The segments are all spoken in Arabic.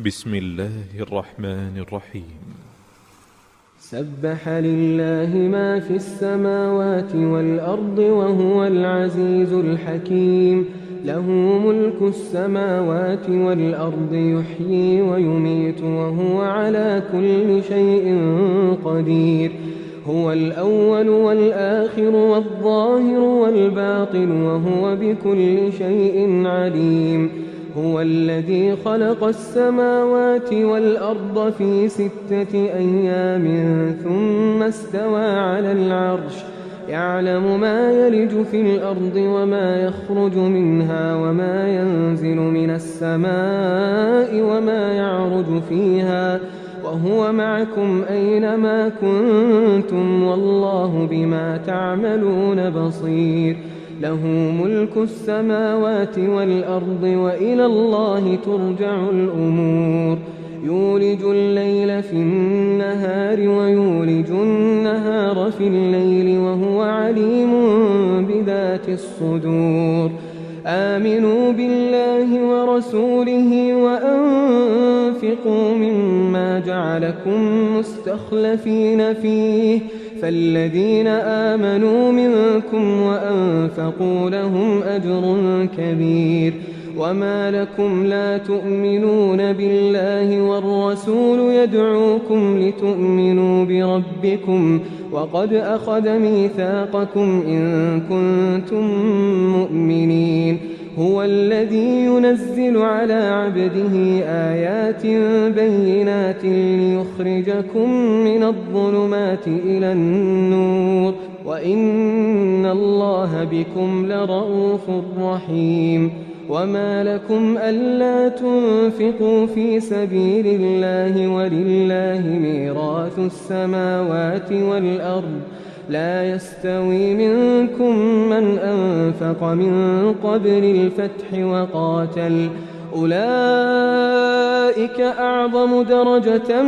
بسم الله الرحمن الرحيم. سبح لله ما في السماوات والأرض وهو العزيز الحكيم. له ملك السماوات والأرض يحيي ويميت وهو على كل شيء قدير. هو الأول والآخر والظاهر والباطن وهو بكل شيء عليم. هو الذي خلق السماوات والأرض في 6 أيام ثم استوى على العرش يعلم ما يلج في الأرض وما يخرج منها وما ينزل من السماء وما يعرج فيها وهو معكم أينما كنتم والله بما تعملون بصير. له ملك السماوات والأرض وإلى الله ترجع الأمور. يولج الليل في النهار ويولج النهار في الليل وهو عليم بذات الصدور. آمنوا بالله ورسوله وأنفقوا مما جعلكم مستخلفين فيه فالذين آمنوا منكم وأنفقوا لهم أجر كبير. وما لكم لا تؤمنون بالله والرسول يدعوكم لتؤمنوا بربكم وقد أخذ ميثاقكم إن كنتم مؤمنين. هو الذي ينزل على عبده آيات بينات ليخرجكم من الظلمات إلى النور وإن الله بكم لرءوف رحيم. وما لكم ألا تنفقوا في سبيل الله ولله ميراث السماوات والأرض لا يستوي منكم من أنفق من قبل الفتح وقاتل أولئك أعظم درجة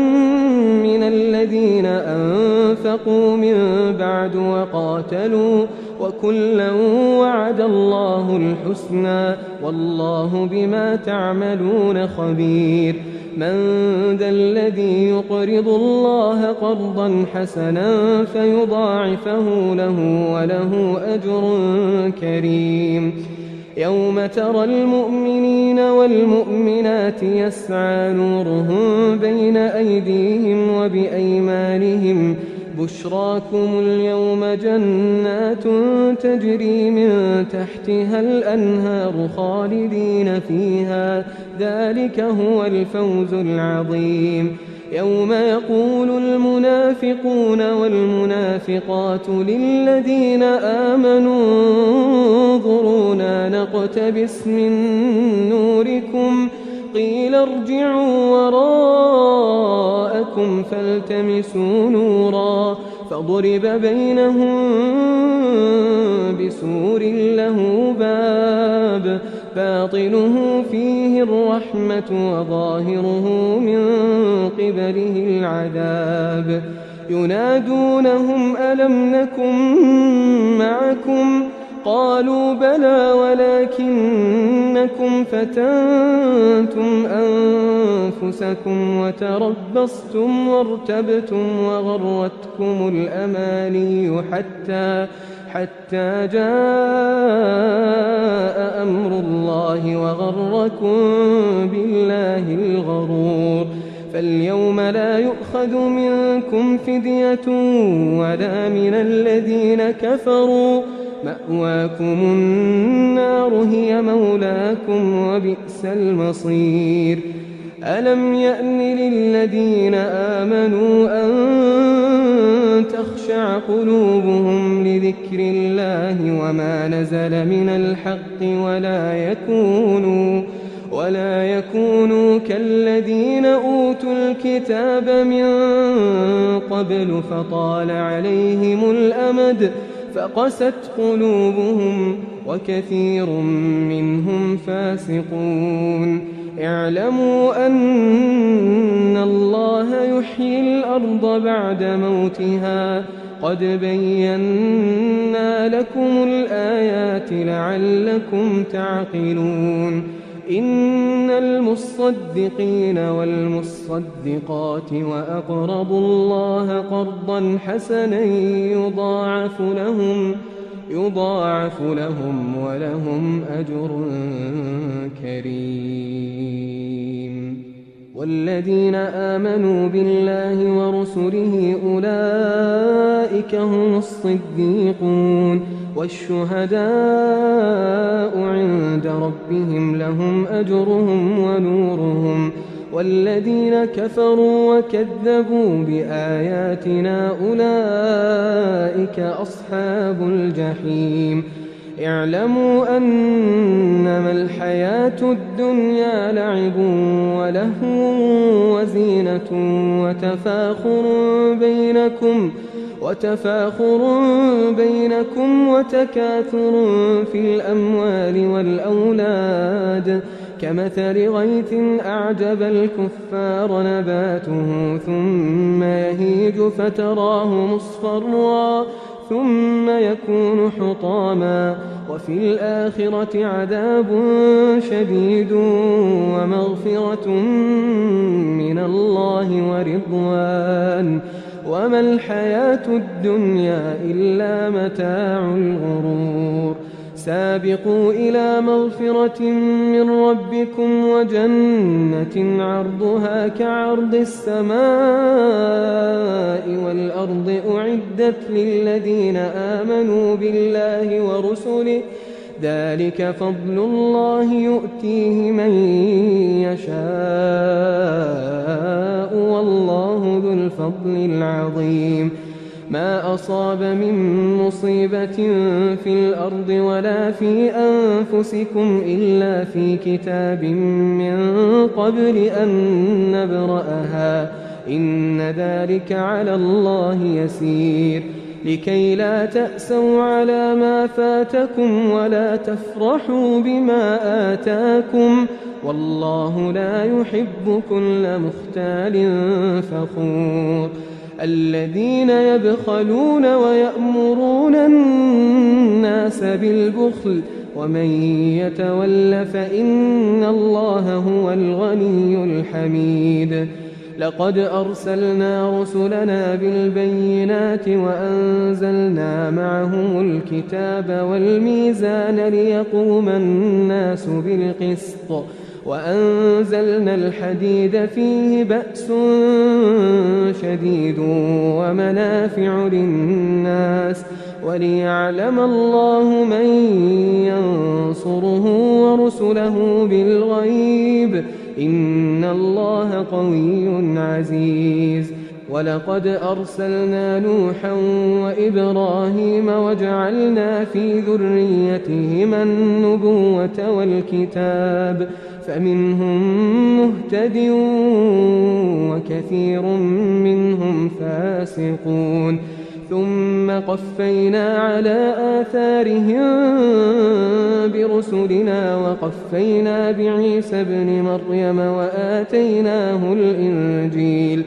من الذين أنفقوا من بعد وقاتلوا وكلا وعد الله الحسنى والله بما تعملون خبير. من ذا الذي يقرض الله قرضا حسنا فيضاعفه له وله أجر كريم. يوم ترى المؤمنين والمؤمنات يسعى نورهم بين أيديهم وبأيمانهم بشراكم اليوم جنات تجري من تحتها الأنهار خالدين فيها ذلك هو الفوز العظيم. يوم يقول المنافقون والمنافقات للذين آمنوا انظرونا نقتبس من نوركم قيل ارجعوا وراءكم فالتمسوا نورا فضرب بينهم بسور له باب باطنه فيه الرحمة وظاهره من قبله العذاب. ينادونهم ألم نكن معكم قالوا بلى ولكنكم فتنتم أنفسكم وتربصتم وارتبتم وغرتكم الأماني حتى جاء أمر الله وغركم بالله الغرور. فاليوم لا يؤخذ منكم فدية ولا من الذين كفروا مأواكم النار هي مولاكم وبئس المصير. ألم يأن للذين آمنوا أن تخشع قلوبهم لذكر الله وما نزل من الحق ولا يكونوا كالذين أوتوا الكتاب من قبل فطال عليهم الأمد فقست قلوبهم وكثير منهم فاسقون. اعلموا أن الله يحيي الأرض بعد موتها قد بينا لكم الآيات لعلكم تعقلون. إن المصدقين والمصدقات وأقرضوا الله قرضا حسنا يضاعف لهم ولهم أجر كريم. والذين آمنوا بالله ورسله أولئك هم الصديقون والشهداء عند ربهم لهم أجرهم ونورهم. والذين كفروا وكذبوا بآياتنا أولئك أصحاب الجحيم. اعلموا أنما الحياة الدنيا لعب ولهو وزينة وتفاخر بينكم وتكاثر في الأموال والأولاد كمثل غيث أعجب الكفار نباته ثم يهيج فتراه مصفرا ثم يكون حطاما وفي الآخرة عذاب شديد ومغفرة من الله ورضوان وما الحياة الدنيا إلا متاع الغرور. سابقوا إلى مغفرة من ربكم وجنة عرضها كعرض السماء والأرض أعدت للذين آمنوا بالله ورسله ذلك فضل الله يؤتيه من يشاء والله ذو الفضل العظيم. ما أصاب من مصيبة في الأرض ولا في أنفسكم إلا في كتاب من قبل أن نبرأها إن ذلك على الله يسير. لكي لا تأسوا على ما فاتكم ولا تفرحوا بما آتاكم والله لا يحب كل مختال فخور. الذين يبخلون ويأمرون الناس بالبخل ومن يتول فإن الله هو الغني الحميد. لقد أرسلنا رسلنا بالبينات وأنزلنا معهم الكتاب والميزان ليقوم الناس بالقسط وأنزلنا الحديد فيه بأس شديد ومنافع للناس وليعلم الله من ينصره ورسله بالغيب إن الله قوي عزيز. ولقد أرسلنا نوحا وإبراهيم وجعلنا في ذريتهما النبوة والكتاب فمنهم مهتد وكثير منهم فاسقون. ثم قفينا على آثارهم برسلنا وقفينا بعيسى ابن مريم وآتيناه الإنجيل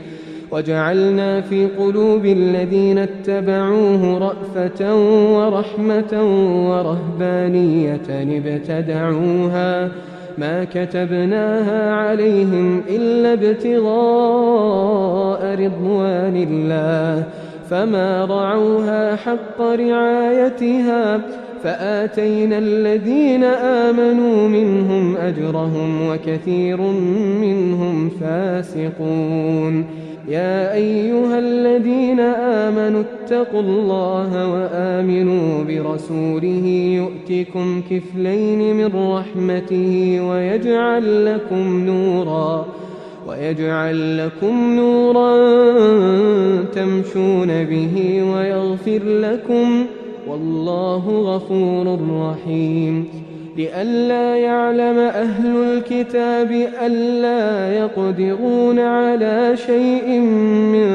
وجعلنا في قلوب الذين اتبعوه رأفة ورحمة ورهبانية ابتدعوها ما كتبناها عليهم إلا ابتغاء رضوان الله فما رعوها حق رعايتها فآتينا الذين آمنوا منهم أجرهم وكثير منهم فاسقون. يا أيها الذين آمنوا اتقوا الله وآمنوا برسوله يؤتكم كفلين من رحمته ويجعل لكم نورا تمشون به ويغفر لكم والله غفور رحيم. لئلا يعلم أهل الكتاب ألا يقدرون على شيء من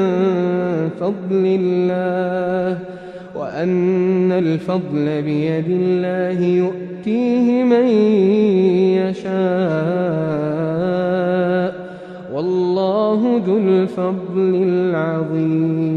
فضل الله وأن الفضل بيد الله يؤتيه من يشاء والله ذو الفضل العظيم.